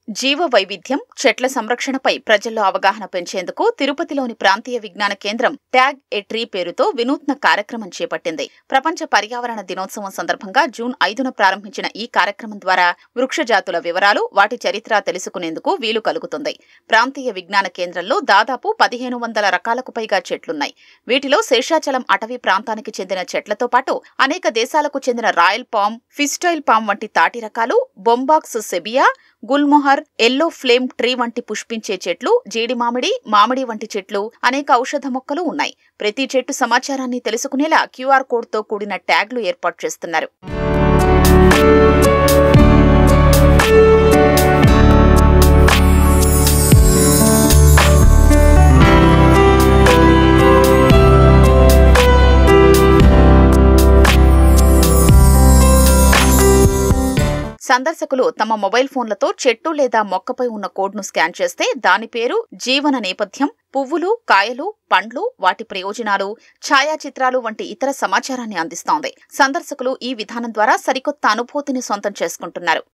జీవ వైవిధ్యం, చెట్ల సంరక్షణపై ప్రజల్లో అవగాహన పెంచేందుకు తిరుపతిలోని ప్రాంతీయ విజ్ఞాన కేంద్రం ట్యాగ్ ఏ ట్రీ పేరుతో వినూత్న కార్యక్రమం చేపట్టింది. ప్రపంచ పర్యావరణ దినోత్సవం సందర్భంగా జూన్ 5న ప్రారంభించిన ఈ కార్యక్రమం ద్వారా వృక్ష జాతుల వివరాలు, వాటి చరిత్ర తెలుసుకునేందుకు వీలు కలుగుతుంది. ప్రాంతీయ విజ్ఞాన కేంద్రంలో దాదాపు 1500 రకాలకు పైగా చెట్లున్నాయి. వీటిలో శేషాచలం అటవీ ప్రాంతానికి చెందిన చెట్లతో పాటు అనేక దేశాలకు చెందిన రాయల్ పామ్, ఫిస్టైల్ పామ్ వంటి తాటి రకాలు, బొంబాక్స్ సెబియా, గుల్మొహర్, ఎల్లో ఫ్లేమ్ ట్రీ వంటి పుష్పించే చెట్లు, జీడి మామిడి, మామిడి వంటి చెట్లు, అనేక ఔషధ మొక్కలు ఉన్నాయి. ప్రతి చెట్టు సమాచారాన్ని తెలుసుకునేలా QR కోడ్తో కూడిన ట్యాగ్లు ఏర్పాటు చేస్తున్నారు. సందర్శకులు తమ మొబైల్ ఫోన్లతో చెట్టు లేదా మొక్కపై ఉన్న కోడ్ను స్కాన్ చేస్తే దాని పేరు, జీవన నేపథ్యం, పువ్వులు, కాయలు, పండ్లు, వాటి ప్రయోజనాలు, ఛాయాచిత్రాలు వంటి ఇతర సమాచారాన్ని అందిస్తోంది. సందర్శకులు ఈ విధానం ద్వారా సరికొత్త అనుభూతిని సొంతం చేసుకుంటున్నారు.